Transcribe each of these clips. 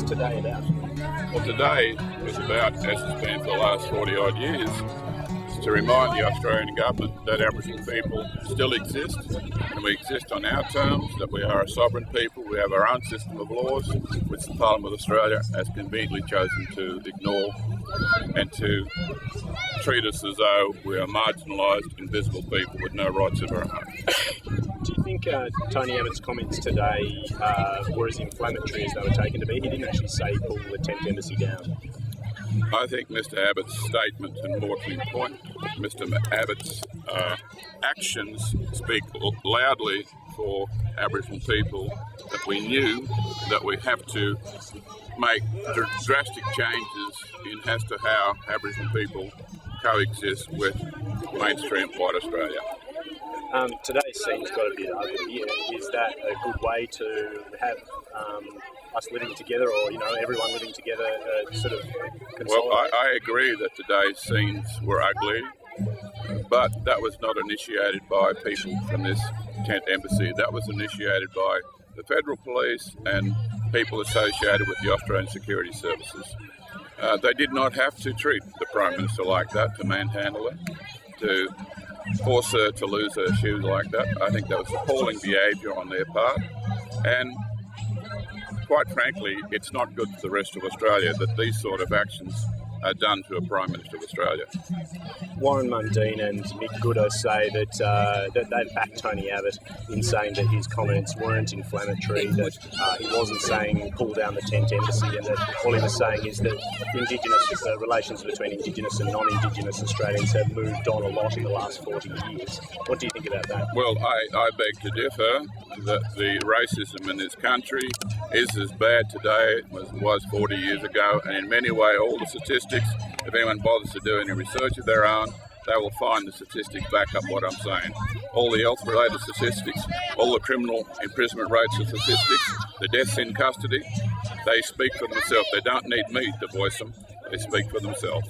today about? Well, today is about, as it's been for the last 40 odd years, is to remind the Australian government that Aboriginal people still exist, and we exist on our terms, that we are a sovereign people, we have our own system of laws, which the Parliament of Australia has conveniently chosen to ignore and to treat us as though we are marginalised, invisible people with no rights of our own. Do you think Tony Abbott's comments today were as inflammatory as they were taken to be? He didn't actually say pull the tent embassy down. I think Mr Abbott's statement, and more to the point, Mr Abbott's actions speak loudly for Aboriginal people, that we knew that we have to make drastic changes in as to how Aboriginal people coexist with mainstream white Australia. Today's scene's got a bit ugly. Is that a good way to have us living together, or everyone living together, sort of consolidate? Well, I agree that today's scenes were ugly, but that was not initiated by people from this tent embassy. That was initiated by the Federal Police and people associated with the Australian Security Services. They did not have to treat the Prime Minister like that, to manhandle her, to force her to lose her shoes like that. I think that was appalling behaviour on their part, and quite frankly, it's not good for the rest of Australia that these sort of actions are done to a Prime Minister of Australia. Warren Mundine and Mick Gooder say that they've backed Tony Abbott in saying that his comments weren't inflammatory, that he wasn't saying pull down the tent embassy, and that all he was saying is that relations between Indigenous and non-Indigenous Australians have moved on a lot in the last 40 years. What do you think about that? Well, I beg to differ that the racism in this country is as bad today as it was 40 years ago, and in many ways all the statistics, if anyone bothers to do any research of their own, they will find the statistics back up what I'm saying. All the health-related statistics, all the criminal imprisonment rates of statistics, the deaths in custody, they speak for themselves. They don't need me to voice them. They speak for themselves.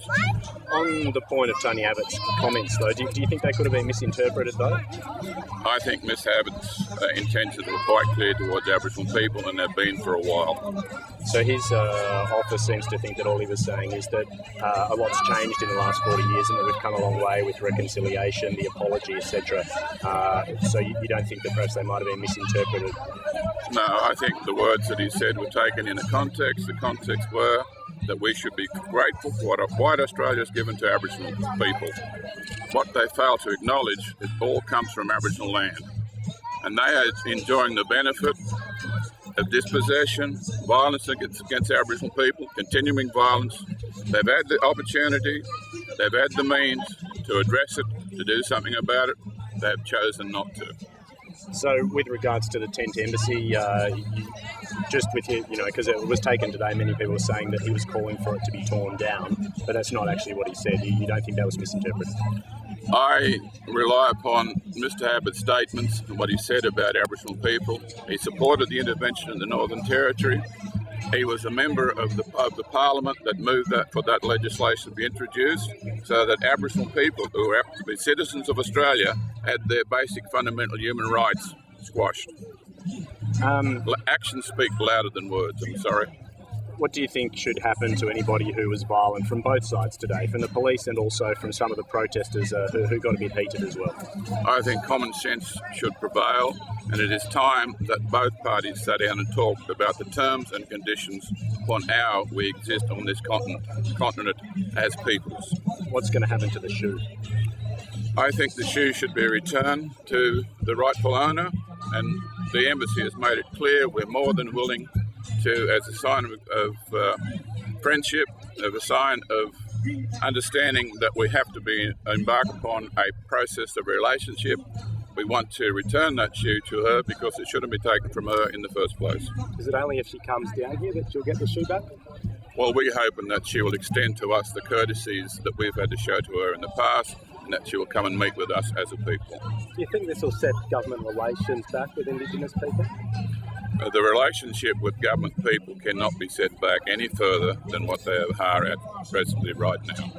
On the point of Tony Abbott's comments, though, do you think they could have been misinterpreted, though? I think Miss Abbott's intentions were quite clear towards Aboriginal people, and they've been for a while. So his office seems to think that all he was saying is that a lot's changed in the last 40 years and that we've come a long way with reconciliation, the apology, etc. So you don't think that perhaps they might have been misinterpreted? No, I think the words that he said were taken in a context. The context were that we should be grateful for what white Australia has given to Aboriginal people. What they fail to acknowledge, it all comes from Aboriginal land. And they are enjoying the benefit of dispossession, violence against Aboriginal people, continuing violence. They've had the opportunity, they've had the means to address it, to do something about it. They've chosen not to. So with regards to the tent embassy, just with it, because it was taken today, many people were saying that he was calling for it to be torn down, but that's not actually what he said. You don't think that was misinterpreted? I rely upon Mr Abbott's statements and what he said about Aboriginal people. He supported the intervention in the Northern Territory. He was a member of the Parliament that moved for that legislation to be introduced, so that Aboriginal people who are to be citizens of Australia had their basic fundamental human rights squashed. Actions speak louder than words, I'm sorry. What do you think should happen to anybody who was violent from both sides today, from the police and also from some of the protesters who got a bit heated as well? I think common sense should prevail, and it is time that both parties sat down and talked about the terms and conditions upon how we exist on this continent as peoples. What's going to happen to the shoe? I think the shoe should be returned to the rightful owner, and the embassy has made it clear we're more than willing to, as a sign of friendship, of a sign of understanding that we have to embark upon a process of relationship. We want to return that shoe to her because it shouldn't be taken from her in the first place. Is it only if she comes down here that she'll get the shoe back? Well, we're hoping that she will extend to us the courtesies that we've had to show to her in the past, and that she will come and meet with us as a people. Do you think this will set government relations back with Indigenous people? The relationship with government people cannot be set back any further than what they are at presently right now.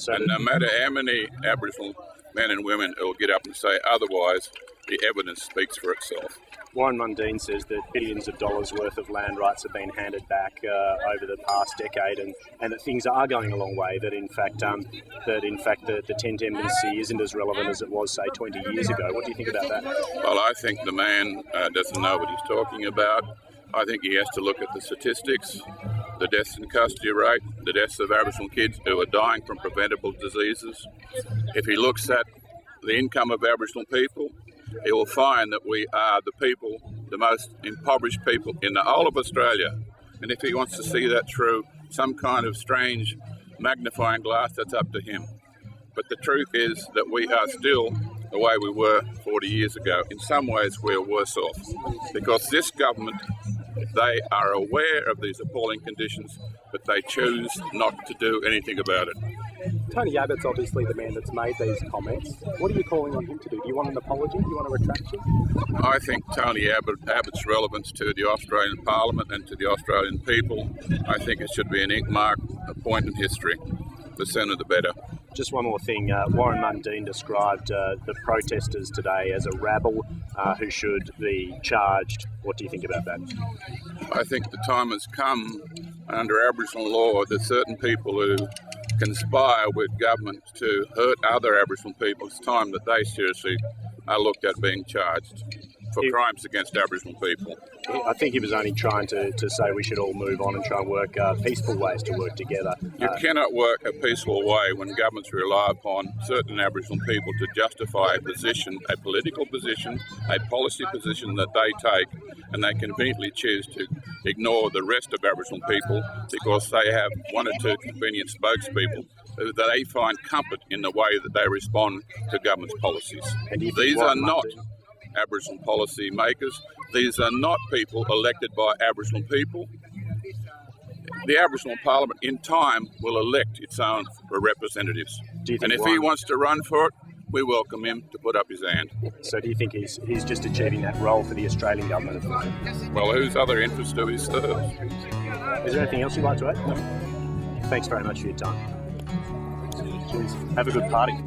And no matter how many Aboriginal men and women who will get up and say otherwise, the evidence speaks for itself. Warren Mundine says that billions of dollars worth of land rights have been handed back over the past decade, and that things are going a long way. That in fact, the tent embassy isn't as relevant as it was, say, 20 years ago. What do you think about that? Well, I think the man doesn't know what he's talking about. I think he has to look at the statistics, the deaths in custody rate, the deaths of Aboriginal kids who are dying from preventable diseases. If he looks at the income of Aboriginal people, he will find that we are the most impoverished people in the whole of Australia. And if he wants to see that through some kind of strange magnifying glass, that's up to him. But the truth is that we are still the way we were 40 years ago. In some ways, we're worse off because this government, they are aware of these appalling conditions, but they choose not to do anything about it. Tony Abbott's obviously the man that's made these comments. What are you calling on him to do? Do you want an apology? Do you want a retraction? I think Tony Abbott's relevance to the Australian Parliament and to the Australian people, I think it should be an ink mark, a point in history. The sooner the better. Just one more thing. Warren Mundine described the protesters today as a rabble who should be charged. What do you think about that? I think the time has come under Aboriginal law that certain people who conspire with government to hurt other Aboriginal people, it's time that they seriously are looked at being charged for crimes against Aboriginal people. I think he was only trying to say we should all move on and try and work peaceful ways to work together. You cannot work a peaceful way when governments rely upon certain Aboriginal people to justify a position, a political position, a policy position that they take, and they conveniently choose to ignore the rest of Aboriginal people because they have one or two convenient spokespeople that they find comfort in the way that they respond to government's policies. These are not Aboriginal policy makers. These are not people elected by Aboriginal people. The Aboriginal Parliament in time will elect its own representatives. And if he wants to run for it, we welcome him to put up his hand. So do you think he's just achieving that role for the Australian government? Well, whose other interests do he serve? Is there anything else you'd like to add? No. Thanks very much for your time. Cheers. Have a good party.